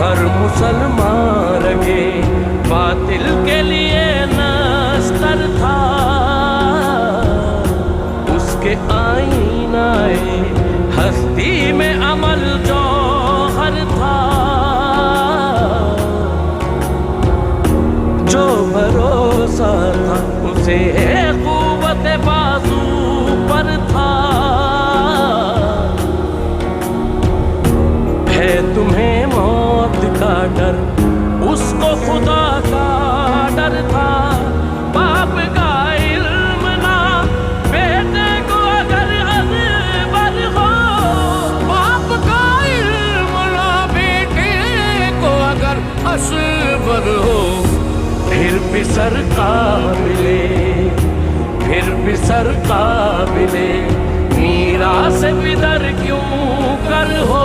हर मुसलमान रगे बातिल के लिए नस्तर था, उसके आईनाए हस्ती में अमल जौहर था। जो भरोसा था उसे क़ुव्वत बाजू पर था। है तुम्हें मौत का डर, उसको खुदा का डर था। बाप का इल्म ना बेटे को अगर अज़बर हो, बाप का इल्म ना बेटे को अगर असबर हो, फिर भी सर काबिले, फिर भी सर काबिले मीरास बिदर क्यों कर हो।